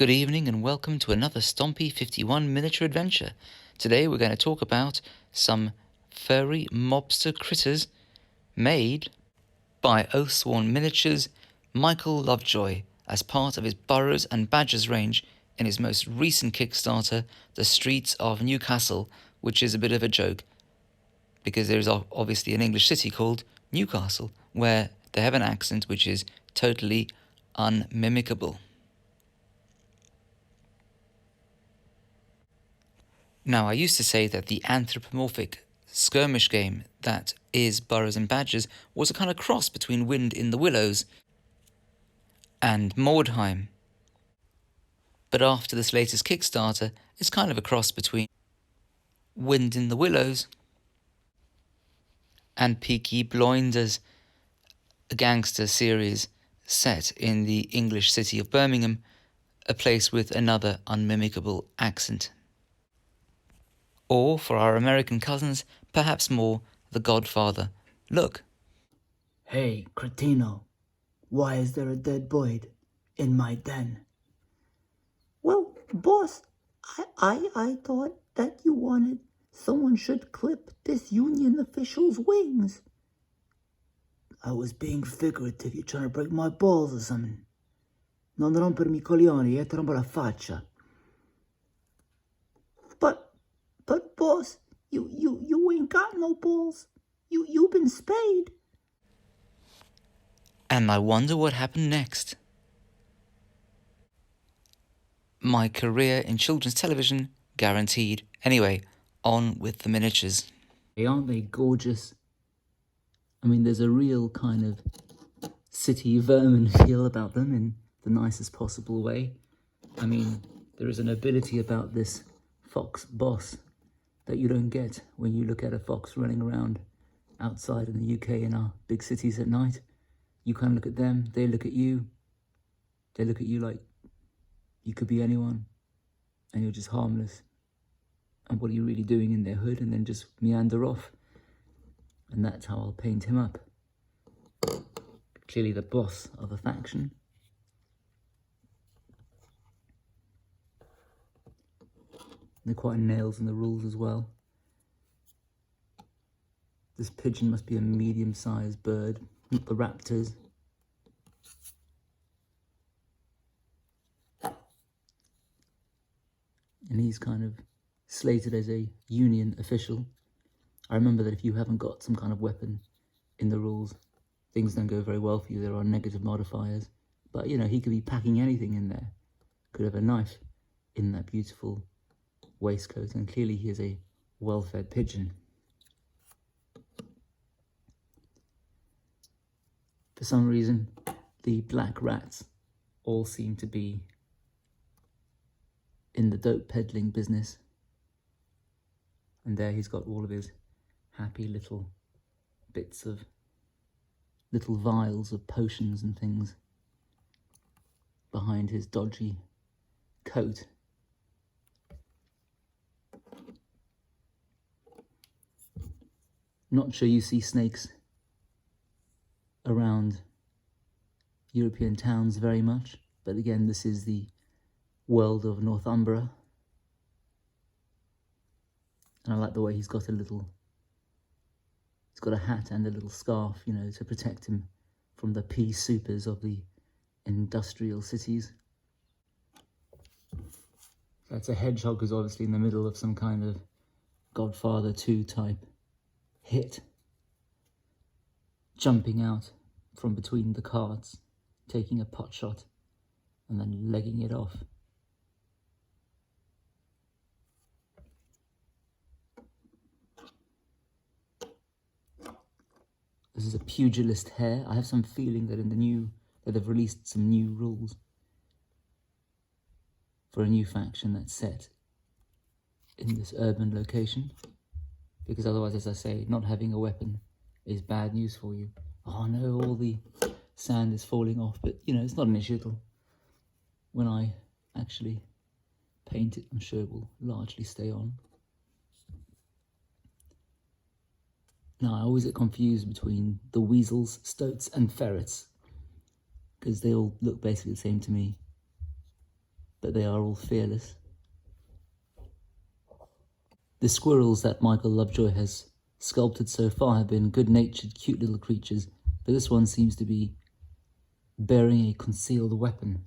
Good evening and welcome to another Stompy 51 miniature adventure. Today we're going to talk about some furry mobster critters made by Oathsworn Miniatures Michael Lovejoy as part of his Burrows and Badgers range in his most recent Kickstarter, The Streets of Newcastle, which is a bit of a joke because there is obviously an English city called Newcastle where they have an accent which is totally unmimicable. Now, I used to say that the anthropomorphic skirmish game that is Burrows and Badgers was a kind of cross between Wind in the Willows and Mordheim. But after this latest Kickstarter, it's kind of a cross between Wind in the Willows and Peaky Blinders, a gangster series set in the English city of Birmingham, a place with another unmimicable accent. Or, for our American cousins, perhaps more The Godfather. Look. Hey, Cretino, why is there a dead Boyd in my den? Well, boss, I thought that you wanted someone should clip this union official's wings. I was being figurative. You're trying to break my balls or something. Non rompermi I coglioni, ti rompo la faccia. But boss, you ain't got no balls. You've been spayed. And I wonder what happened next. My career in children's television guaranteed. Anyway, on with the miniatures. Aren't they gorgeous? I mean, there's a real kind of city vermin feel about them in the nicest possible way. I mean, there is a nobility about this fox boss that you don't get when you look at a fox running around outside in the UK in our big cities at night. You kind of look at them, they look at you. They look at you like you could be anyone and you're just harmless. And what are you really doing in their hood? And then just meander off. And that's how I'll paint him up. Clearly the boss of a faction. They're quite nails in the rules as well. This pigeon must be a medium-sized bird. Not the raptors. And he's kind of slated as a union official. I remember that if you haven't got some kind of weapon in the rules, things don't go very well for you. There are negative modifiers. But, you know, he could be packing anything in there. Could have a knife in that beautiful waistcoat, and clearly he is a well-fed pigeon. For some reason, the black rats all seem to be in the dope peddling business. And there he's got all of his happy little bits of little vials of potions and things behind his dodgy coat. Not sure you see snakes around European towns very much, but again, this is the world of Northumbria. And I like the way he's got a hat and a little scarf, you know, to protect him from the pea supers of the industrial cities. That's a hedgehog who's obviously in the middle of some kind of Godfather 2 type hit, jumping out from between the cards, taking a pot shot and then legging it off. This is a pugilist hare. I have some feeling that that they've released some new rules for a new faction that's set in this urban location. Because otherwise, as I say, not having a weapon is bad news for you. Oh no, all the sand is falling off, but you know, it's not an issue. When I actually paint it, I'm sure it will largely stay on. Now, I always get confused between the weasels, stoats and ferrets, because they all look basically the same to me. but they are all fearless. The squirrels that Michael Lovejoy has sculpted so far have been good-natured, cute little creatures, but this one seems to be bearing a concealed weapon.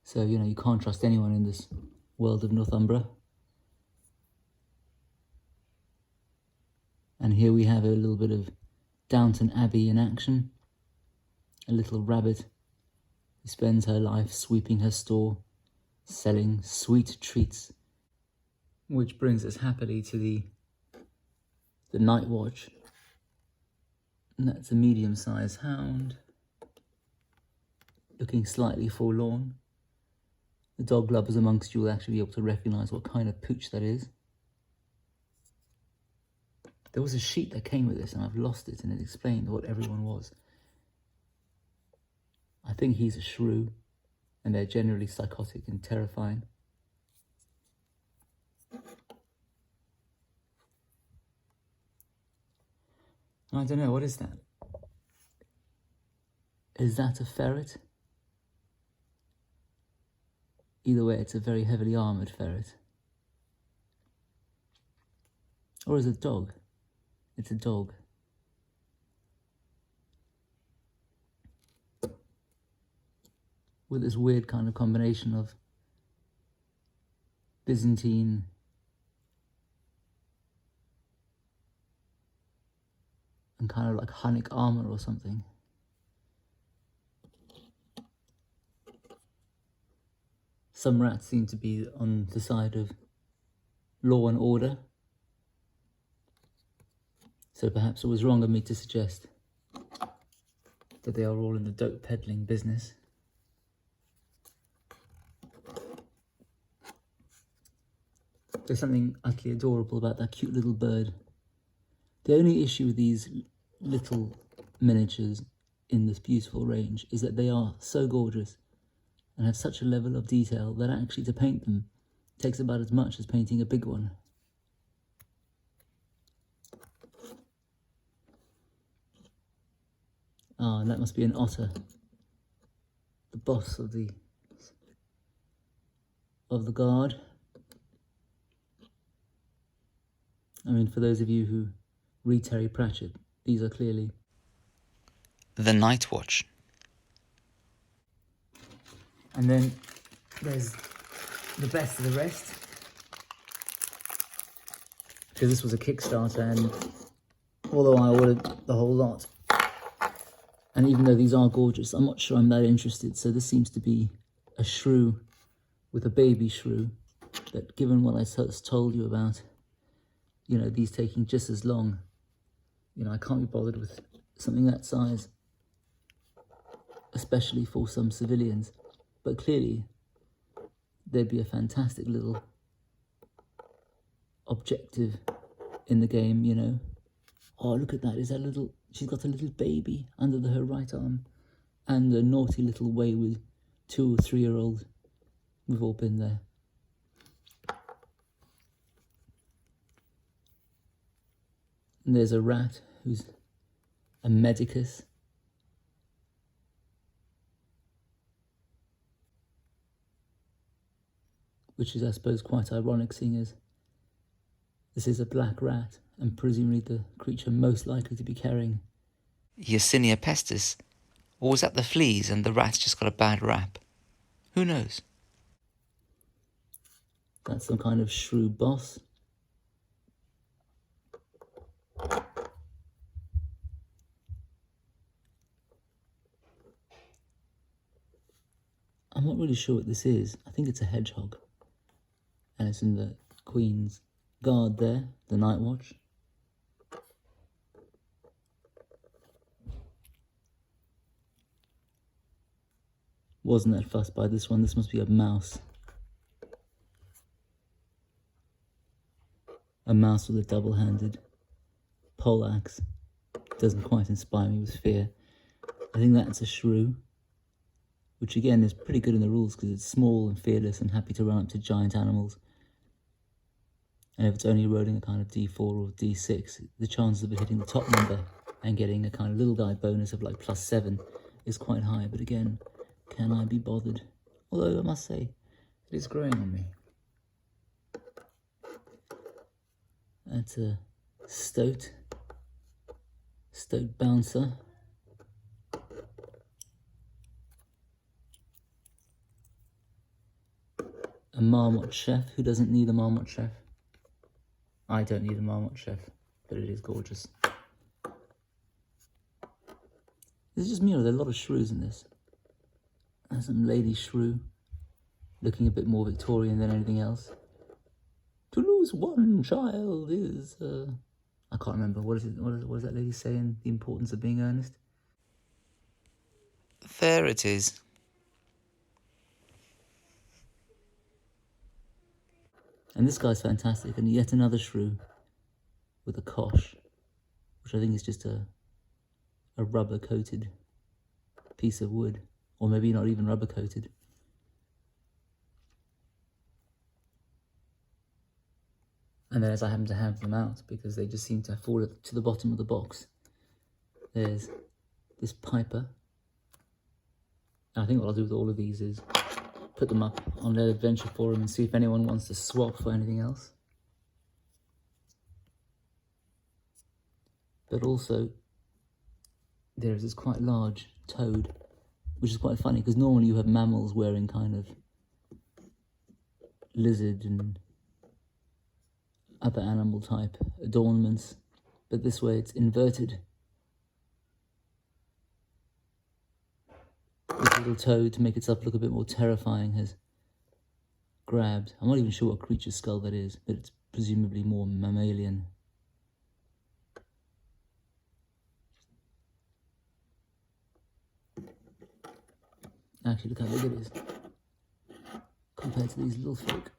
So, you know, you can't trust anyone in this world of Northumbria. And here we have a little bit of Downton Abbey in action. A little rabbit who spends her life sweeping her store, selling sweet treats. Which brings us happily to the night watch. And that's a medium-sized hound, looking slightly forlorn. The dog lovers amongst you will actually be able to recognise what kind of pooch that is. There was a sheet that came with this and I've lost it, and it explained what everyone was. I think he's a shrew, and they're generally psychotic and terrifying. I don't know, what is that? Is that a ferret? Either way, it's a very heavily armoured ferret. Or is it a dog? It's a dog. With this weird kind of combination of Byzantine and kind of like Hunnic armour or something. Some rats seem to be on the side of law and order. So perhaps it was wrong of me to suggest that they are all in the dope peddling business. There's something utterly adorable about that cute little bird. The only issue with these little miniatures in this beautiful range is that they are so gorgeous and have such a level of detail that actually to paint them takes about as much as painting a big one. Ah, and that must be an otter, the boss of the guard. I mean, for those of you who read Terry Pratchett, these are clearly The Night Watch. And then there's the best of the rest, because this was a Kickstarter, and although I ordered the whole lot, and even though these are gorgeous, I'm not sure I'm that interested. So this seems to be a shrew with a baby shrew, but given what I just told you about, you know, these taking just as long, you know, I can't be bothered with something that size, especially for some civilians. But clearly, there'd be a fantastic little objective in the game, you know. Oh, look at that. Is that little... She's got a little baby under her right arm. And a naughty little wayward 2 or 3-year-old. We've all been there. And there's a rat who's a medicus. Which is, I suppose, quite ironic, seeing as this is a black rat, and presumably the creature most likely to be carrying Yersinia pestis. Or was that the fleas and the rat's just got a bad rap? Who knows? That's some kind of shrew boss. I'm not really sure what this is. I think it's a hedgehog. And it's in the Queen's Guard there, the Night Watch. Wasn't that fussed by this one. This must be a mouse. A mouse with a double-handed poleaxe. Doesn't quite inspire me with fear. I think that's a shrew, which again is pretty good in the rules because it's small and fearless and happy to run up to giant animals. And if it's only rolling a kind of D4 or D6, the chances of it hitting the top number and getting a kind of little guy bonus of like +7 is quite high, but again, can I be bothered? Although I must say, it is growing on me. That's a stoat bouncer. A marmot chef. Who doesn't need a marmot chef? I don't need a marmot chef, but it is gorgeous. Is it just me or are there a lot of shrews in this? There's some lady shrew, looking a bit more Victorian than anything else. To lose one child is, I can't remember, what is that lady saying? The importance of being earnest? There it is. And this guy's fantastic, and yet another shrew with a kosh, which I think is just a rubber-coated piece of wood, or maybe not even rubber-coated. And then as I happen to have them out, because they just seem to fall to the bottom of the box, there's this piper. And I think what I'll do with all of these is put them up on their adventure forum and see if anyone wants to swap for anything else. But also, there is this quite large toad, which is quite funny, because normally you have mammals wearing kind of lizard and other animal type adornments, but this way it's inverted. This little toad, to make itself look a bit more terrifying, has grabbed, I'm not even sure what creature's skull that is, but it's presumably more mammalian. Actually, look how big it is compared to these little folk.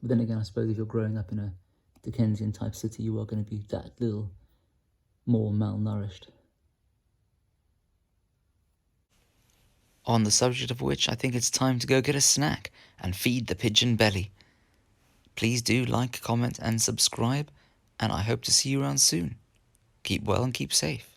But then again, I suppose if you're growing up in a Dickensian type city, you are going to be that little more malnourished. On the subject of which, I think it's time to go get a snack and feed the pigeon belly. Please do like, comment and subscribe, and I hope to see you around soon. Keep well and keep safe.